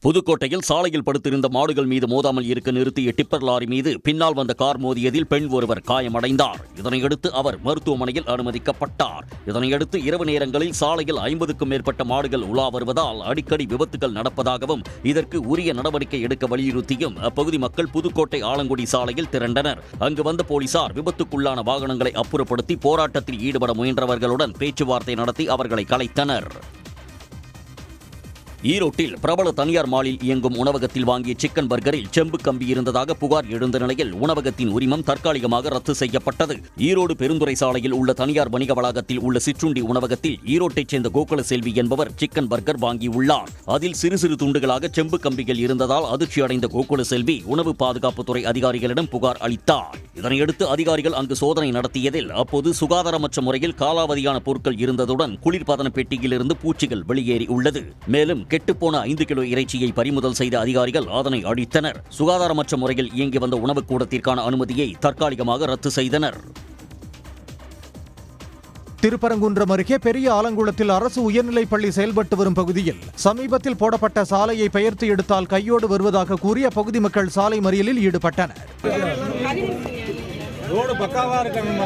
புதுக்கோட்டையில் சாலையில் படுத்திருந்த மாடுகள் மீது மோதாமல் இருக்க நிறுத்திய டிப்பர் லாரி மீது பின்னால் வந்த கார் மோதியதில் பெண் ஒருவர் காயமடைந்தார். இதனையடுத்து அவர் மருத்துவமனையில் அனுமதிக்கப்பட்டார். இதனையடுத்து இரவு நேரங்களில் சாலையில் 50க்கும் மேற்பட்ட மாடுகள் உலா வருவதால் அடிக்கடி விபத்துகள் நடப்பதாகவும் இதற்கு உரிய நடவடிக்கை எடுக்க வலியுறுத்தியும் அப்பகுதி மக்கள் புதுக்கோட்டை ஆலங்குடி சாலையில் திரண்டனர். அங்கு வந்த போலீசார் விபத்துக்குள்ளான வாகனங்களை அப்புறப்படுத்தி போராட்டத்தில் ஈடுபட முயன்றவர்களுடன் பேச்சுவார்த்தை நடத்தி அவர்களை கலைத்தனர். ஈரோட்டில் பிரபல தனியார் மாலில் இயங்கும் உணவகத்தில் வாங்கிய சிக்கன் பர்கரில் செம்பு கம்பி இருந்ததாக புகார் எழுந்த நிலையில் உணவகத்தின் உரிமம் தற்காலிகமாக ரத்து செய்யப்பட்டது. ஈரோடு பெருந்துறை சாலையில் உள்ள தனியார் வணிக வளாகத்தில் உள்ள சிற்றுண்டி உணவகத்தில் ஈரோட்டைச் சேர்ந்த கோகுல செல்வி என்பவர் சிக்கன் பர்கர் வாங்கியுள்ளார். அதில் சிறு சிறு துண்டுகளாக செம்பு கம்பிகள் இருந்ததால் அதிர்ச்சி அடைந்த கோகுல செல்வி உணவு பாதுகாப்புத்துறை அதிகாரிகளிடம் புகார் அளித்தார். இதனையடுத்து அதிகாரிகள் அங்கு சோதனை நடத்தியதில் அப்போது சுகாதாரமற்ற முறையில் காலாவதியான பொருட்கள் இருந்ததுடன் குளிர்பதன பெட்டியிலிருந்து பூச்சிகள் வெளியேறியுள்ளது. மேலும் கெட்டுப்போன 5 கிலோ இறைச்சியை பறிமுதல் செய்த அதிகாரிகள் அதனை அழித்தனர். சுகாதாரமற்ற முறையில் இயங்கி வந்த உணவுக் கூடத்திற்கான அனுமதியை தற்காலிகமாக ரத்து செய்தனர். திருப்பரங்குன்றம் அருகே பெரிய ஆலங்குளத்தில் அரசு உயர்நிலைப் பள்ளி செயல்பட்டு வரும் பகுதியில் சமீபத்தில் போடப்பட்ட சாலையை பெயர்த்து எடுத்தால் கையோடு வருவதாக கூறி அப்பகுதி மக்கள் சாலை மறியலில் ஈடுபட்டனர். ரோடு பக்காவா இருக்கணும்.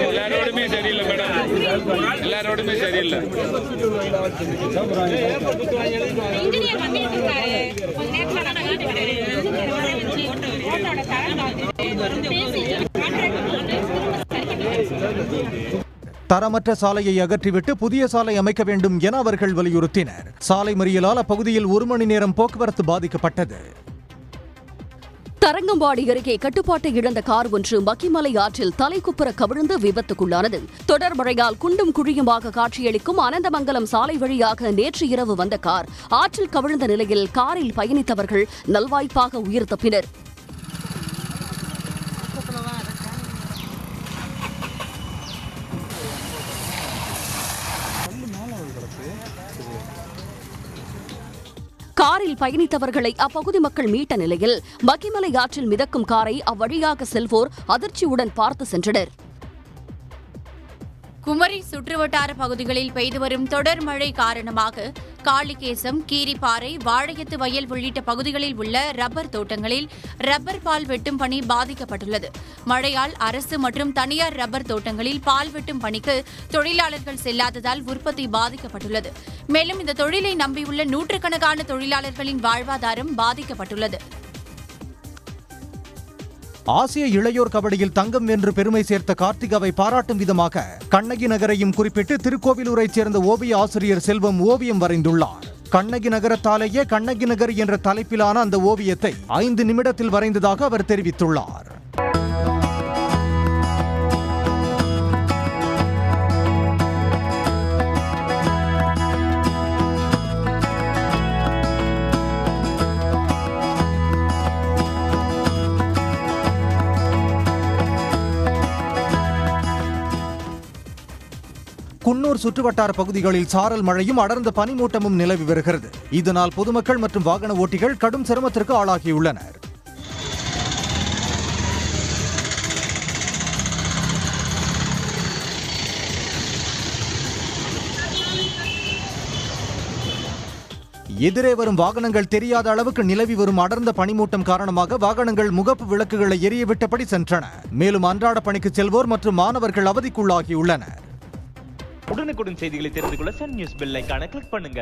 எல்லா ரோடுமே சரியில்லை மேடம், எல்லா ரோடுமே சரியில்லை. தரமற்ற சாலையை அகற்றிவிட்டு புதிய சாலை அமைக்க வேண்டும் என அவர்கள் வலியுறுத்தினர். சாலை மறியலால் அப்பகுதியில் 1 மணி நேரம் போக்குவரத்து பாதிக்கப்பட்டது. தரங்கம்பாடி அருகே கட்டுப்பாட்டை இழந்த கார் ஒன்று மக்கிமலை ஆற்றில் தலைக்குப்புற கவிழ்ந்து விபத்துக்குள்ளானது. தொடர் மழையால் குண்டும் குழியுமாக காட்சியளிக்கும் அனந்தமங்கலம் சாலை வழியாக நேற்று இரவு வந்த கார் ஆற்றில் கவிழ்ந்த நிலையில் காரில் பயணித்தவர்கள் நல்வாய்ப்பாக உயிர் தப்பினர். காரில் பயணித்தவர்களை அப்பகுதி மக்கள் மீட்ட நிலையில் மக்கிமலை ஆற்றில் மிதக்கும் காரை அவ்வழியாக செல்வோர் அதிர்ச்சியுடன் பார்த்து சென்றனர். குமரி சுற்றுவட்டார பகுதிகளில் பெய்து வரும் தொடர் மழை காரணமாக காளிகேசம், கீரிப்பாறை, வாழையத்து வயல் உள்ளிட்ட பகுதிகளில் உள்ள ரப்பர் தோட்டங்களில் ரப்பர் பால் வெட்டும் பணி பாதிக்கப்பட்டுள்ளது. மழையால் அரசு மற்றும் தனியார் ரப்பர் தோட்டங்களில் பால் வெட்டும் பணிக்கு தொழிலாளர்கள் செல்லாததால் உற்பத்தி பாதிக்கப்பட்டுள்ளது. மேலும் இந்த தொழிலை நம்பியுள்ள நூற்றுக்கணக்கான தொழிலாளர்களின் வாழ்வாதாரம் பாதிக்கப்பட்டுள்ளது. ஆசிய இளையோர் கபடியில் தங்கம் வென்று பெருமை சேர்த்த கார்த்திகாவை பாராட்டும் விதமாக கண்ணகி நகரையும் குறிப்பிட்டு திருக்கோவிலூரைச் சேர்ந்த ஓவிய ஆசிரியர் செல்வம் ஓவியம் வரைந்துள்ளார். கண்ணகி நகரத்தாலேயே கண்ணகி நகர் என்ற தலைப்பிலான அந்த ஓவியத்தை 5 நிமிடத்தில் வரைந்ததாக அவர் தெரிவித்துள்ளார். குன்னூர் சுற்றுவட்டார பகுதிகளில் சாரல் மழையும் அடர்ந்த பனிமூட்டமும் நிலவி வருகிறது. இதனால் பொதுமக்கள் மற்றும் வாகன ஓட்டிகள் கடும் சிரமத்திற்கு ஆளாகியுள்ளனர். எதிரே வரும் வாகனங்கள் தெரியாத அளவுக்கு நிலவி வரும் அடர்ந்த பனிமூட்டம் காரணமாக வாகனங்கள் முகப்பு விளக்குகளை எரியவிட்டபடி சென்றன. மேலும் அன்றாட பணிக்கு செல்வோர் மற்றும் மாணவர்கள் அவதிக்குள்ளாகியுள்ளனர். உடனுக்குடன் செய்திகளை தெரிந்து கொள்ள சன் நியூஸ் பெல் ஐகானை கிளிக் பண்ணுங்க.